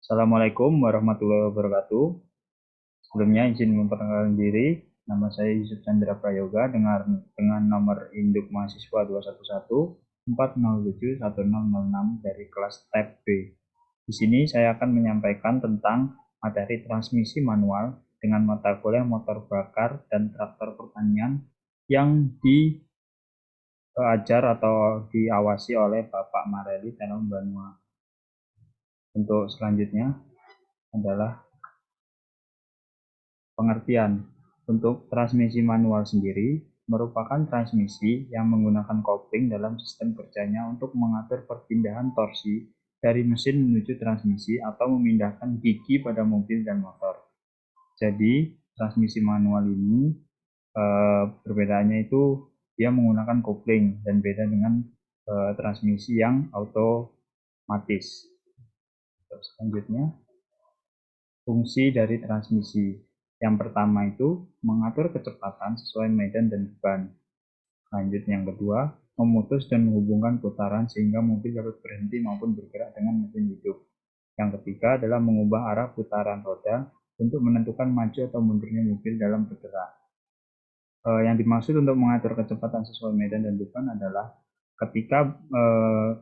Assalamualaikum warahmatullahi wabarakatuh. Sebelumnya izin memperkenalkan diri. Nama saya Yusuf Chandra Prayoga dengan nomor induk mahasiswa 211 407 1006 dari kelas Tab B. Di sini saya akan menyampaikan tentang materi transmisi manual dengan mata kuliah motor bakar dan traktor pertanian yang diajar atau diawasi oleh Bapak Mareli Tenom Banua. Untuk selanjutnya adalah pengertian. Untuk transmisi manual sendiri merupakan transmisi yang menggunakan kopling dalam sistem kerjanya untuk mengatur perpindahan torsi dari mesin menuju transmisi atau memindahkan gigi pada mobil dan motor. Jadi, transmisi manual ini perbedaannya itu dia menggunakan kopling dan beda dengan transmisi yang otomatis. Selanjutnya, fungsi dari transmisi. Yang pertama itu mengatur kecepatan sesuai medan dan beban. Lanjut yang kedua, memutus dan menghubungkan putaran sehingga mobil dapat berhenti maupun bergerak dengan mesin hidup. Yang ketiga adalah mengubah arah putaran roda untuk menentukan maju atau mundurnya mobil dalam bergerak. Yang dimaksud untuk mengatur kecepatan sesuai medan dan beban adalah ketika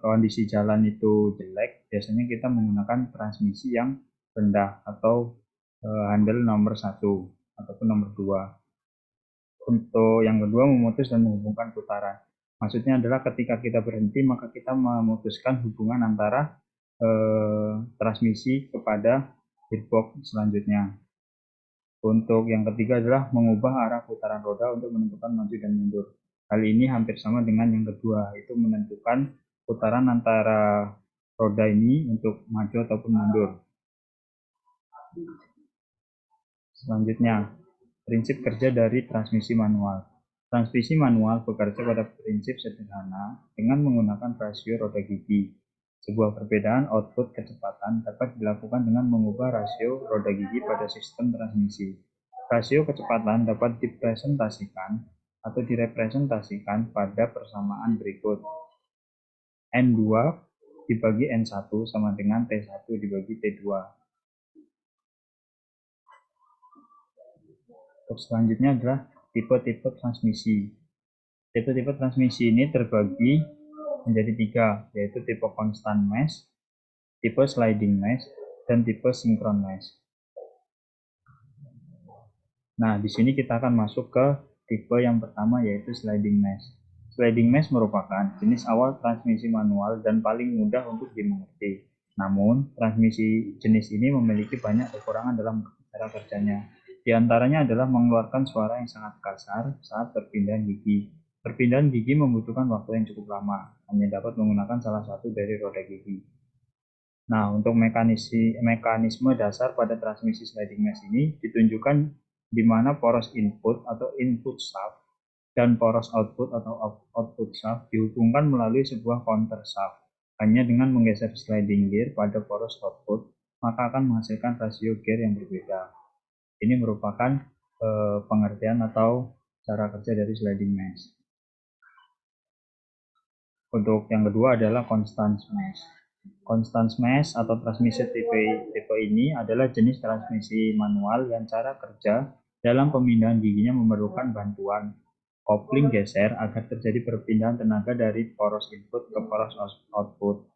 kondisi jalan itu jelek, biasanya kita menggunakan transmisi yang rendah atau handle nomor 1 ataupun nomor 2. Untuk yang kedua, memutus dan menghubungkan putaran. Maksudnya adalah ketika kita berhenti, maka kita memutuskan hubungan antara transmisi kepada gearbox selanjutnya. Untuk yang ketiga adalah mengubah arah putaran roda untuk menentukan maju dan mundur. Hal ini hampir sama dengan yang kedua, yaitu menentukan putaran antara roda ini untuk maju ataupun mundur. Selanjutnya, prinsip kerja dari transmisi manual. Transmisi manual bekerja pada prinsip sederhana dengan menggunakan rasio roda gigi. Sebuah perbedaan output kecepatan dapat dilakukan dengan mengubah rasio roda gigi pada sistem transmisi. Rasio kecepatan dapat dipresentasikan atau direpresentasikan pada persamaan berikut. N2 dibagi N1 sama dengan T1 dibagi T2. Untuk selanjutnya adalah tipe-tipe transmisi. Tipe-tipe transmisi ini terbagi menjadi 3, yaitu tipe constant mesh, tipe sliding mesh, dan tipe synchron mesh. Nah, di sini kita akan masuk ke tipe yang pertama, yaitu sliding mesh. Sliding mesh merupakan jenis awal transmisi manual dan paling mudah untuk dimengerti. Namun, transmisi jenis ini memiliki banyak kekurangan dalam cara kerjanya. Di antaranya adalah mengeluarkan suara yang sangat kasar saat perpindahan gigi. Perpindahan gigi membutuhkan waktu yang cukup lama, hanya dapat menggunakan salah satu dari roda gigi. Nah, untuk mekanisme dasar pada transmisi sliding mesh ini ditunjukkan di mana poros input atau input shaft dan poros output atau output shaft dihubungkan melalui sebuah counter shaft. Hanya dengan menggeser sliding gear pada poros output, maka akan menghasilkan rasio gear yang berbeda. Ini merupakan pengertian atau cara kerja dari sliding mesh. Untuk yang kedua adalah constant mesh. Constant mesh atau transmisi tipe ini adalah jenis transmisi manual yang cara kerja dalam pemindahan giginya memerlukan bantuan kopling geser agar terjadi perpindahan tenaga dari poros input ke poros output.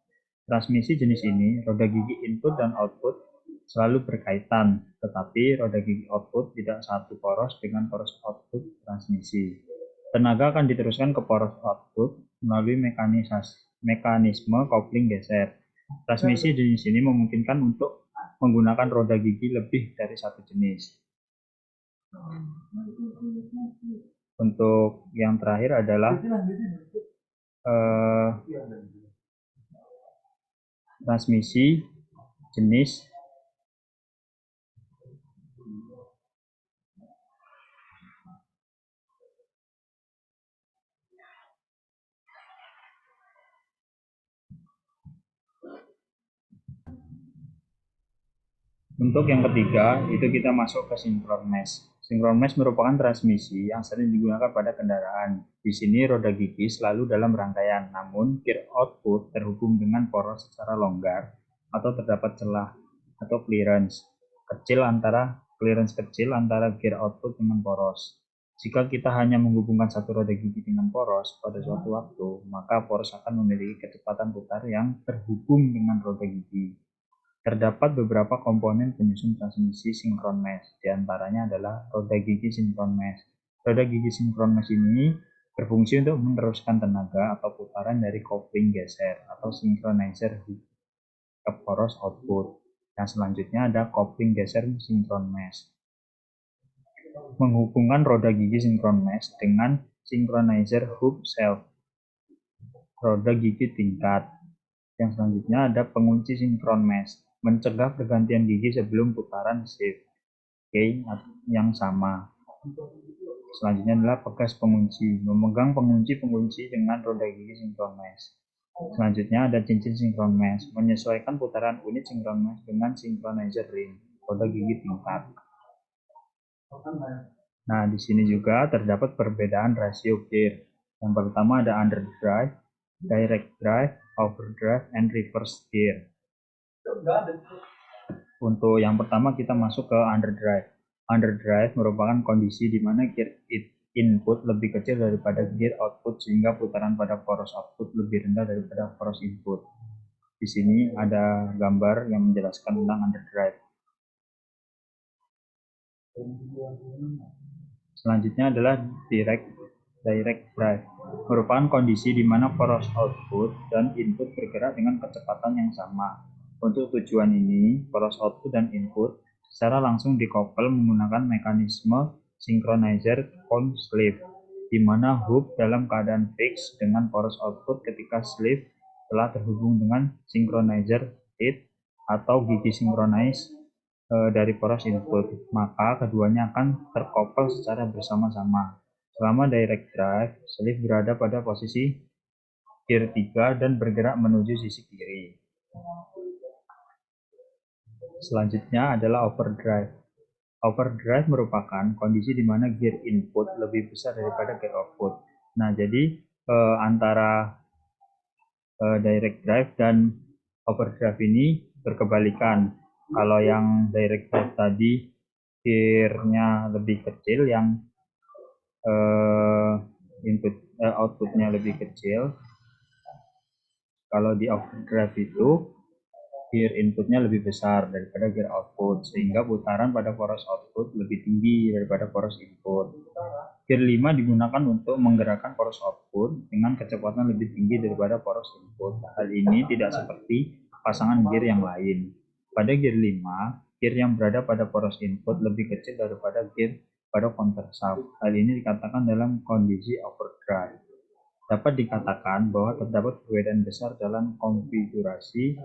Transmisi jenis ini, roda gigi input dan output selalu berkaitan, tetapi roda gigi output tidak satu poros dengan poros output transmisi. Tenaga akan diteruskan ke poros output melalui mekanisme kopling geser. Transmisi jenis ini memungkinkan untuk menggunakan roda gigi lebih dari satu jenis. Untuk yang terakhir adalah transmisi jenis Untuk yang ketiga, itu kita masuk ke synchron mesh. Synchrone merupakan transmisi yang sering digunakan pada kendaraan. Di sini roda gigi selalu dalam rangkaian, namun gear output terhubung dengan poros secara longgar atau terdapat celah atau clearance kecil antara gear output dengan poros. Jika kita hanya menghubungkan satu roda gigi dengan poros pada suatu waktu, maka poros akan memiliki kecepatan putar yang terhubung dengan roda gigi. Terdapat beberapa komponen penyusun transmisi sinkron mesh, di antaranya adalah roda gigi sinkron mesh. Roda gigi sinkron mesh ini berfungsi untuk meneruskan tenaga atau putaran dari kopling geser atau synchronizer ke poros output. Yang selanjutnya ada kopling geser sinkron mesh. Menghubungkan roda gigi sinkron mesh dengan synchronizer hub self, roda gigi tingkat. Yang selanjutnya ada pengunci sinkron mesh, mencegah pergantian gigi sebelum putaran shift gain yang sama. Selanjutnya adalah pegas pengunci, memegang pengunci dengan roda gigi sinkron mesh. Selanjutnya ada cincin sinkron mesh, menyesuaikan putaran unit sinkron mesh dengan synchronizer ring, roda gigi tingkat. Nah, di sini juga terdapat perbedaan rasio gear. Yang pertama ada underdrive, direct drive, overdrive, and reverse gear. Untuk yang pertama kita masuk ke underdrive. Underdrive merupakan kondisi di mana gear input lebih kecil daripada gear output sehingga putaran pada poros output lebih rendah daripada poros input. Di sini ada gambar yang menjelaskan tentang underdrive. Selanjutnya adalah direct drive, merupakan kondisi di mana poros output dan input bergerak dengan kecepatan yang sama. Untuk tujuan ini, poros output dan input secara langsung dikoppel menggunakan mekanisme synchronizer comb sleeve, di mana hub dalam keadaan fix dengan poros output ketika sleeve telah terhubung dengan synchronizer head atau gigi synchronize dari poros input, maka keduanya akan terkoppel secara bersama-sama. Selama direct drive, sleeve berada pada posisi gear 3 dan bergerak menuju sisi kiri. Selanjutnya adalah overdrive. Overdrive merupakan kondisi di mana gear input lebih besar daripada gear output. Nah, jadi antara direct drive dan overdrive ini berkebalikan. Kalau yang direct drive tadi gear-nya lebih kecil, yang outputnya lebih kecil. Kalau di overdrive itu gear inputnya lebih besar daripada gear output, sehingga putaran pada poros output lebih tinggi daripada poros input. Gear 5 digunakan untuk menggerakkan poros output dengan kecepatan lebih tinggi daripada poros input. Hal ini tidak seperti pasangan gear yang lain. Pada gear 5, gear yang berada pada poros input lebih kecil daripada gear pada counter shaft. Hal ini dikatakan dalam kondisi overdrive. Dapat dikatakan bahwa terdapat perbedaan besar dalam konfigurasi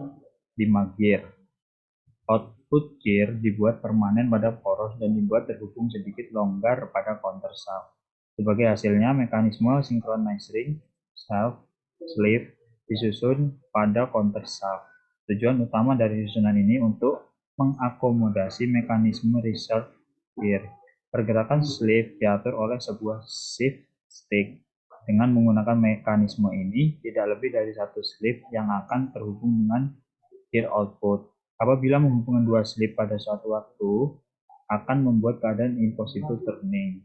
5 gear. Output gear dibuat permanen pada poros dan dibuat terhubung sedikit longgar pada counter shaft. Sebagai hasilnya, mekanisme synchronizing shaft sleeve disusun pada counter shaft. Tujuan utama dari susunan ini untuk mengakomodasi mekanisme reserve gear. Pergerakan sleeve diatur oleh sebuah shift stick. Dengan menggunakan mekanisme ini, tidak lebih dari satu sleeve yang akan terhubung dengan gear output. Apabila menghubungkan dua sleeve pada suatu waktu, akan membuat keadaan impossible turning.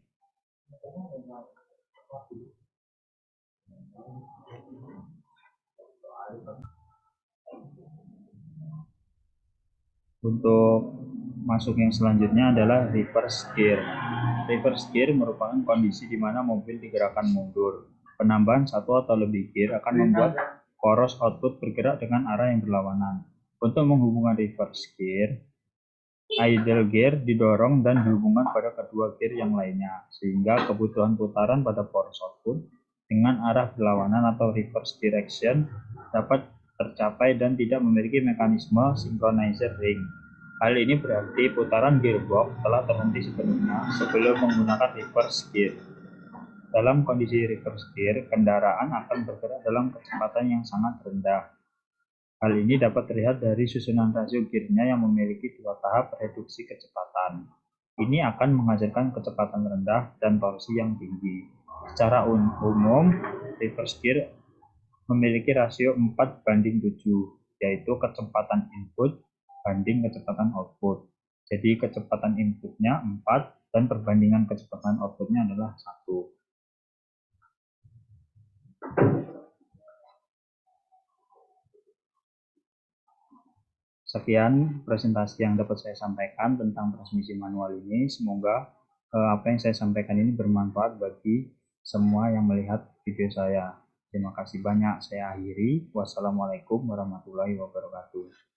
Untuk masuk yang selanjutnya adalah reverse gear. Reverse gear merupakan kondisi di mana mobil digerakkan mundur. Penambahan satu atau lebih gear akan membuat poros output bergerak dengan arah yang berlawanan. Untuk menghubungkan reverse gear, idle gear didorong dan dihubungkan pada kedua gear yang lainnya, sehingga kebutuhan putaran pada poros output dengan arah berlawanan atau reverse direction dapat tercapai dan tidak memiliki mekanisme synchronizer ring. Hal ini berarti putaran gearbox telah terhenti sepenuhnya sebelum menggunakan reverse gear. Dalam kondisi reverse gear, kendaraan akan bergerak dalam kecepatan yang sangat rendah. Hal ini dapat terlihat dari susunan rasio gearnya yang memiliki dua tahap reduksi kecepatan. Ini akan menghasilkan kecepatan rendah dan torsi yang tinggi. Secara umum, reverse gear memiliki rasio 4:7, yaitu kecepatan input banding kecepatan output. Jadi kecepatan inputnya 4 dan perbandingan kecepatan outputnya adalah 1. Sekian presentasi yang dapat saya sampaikan tentang transmisi manual ini. Semoga apa yang saya sampaikan ini bermanfaat bagi semua yang melihat video saya. Terima kasih banyak. Saya akhiri. Wassalamualaikum warahmatullahi wabarakatuh.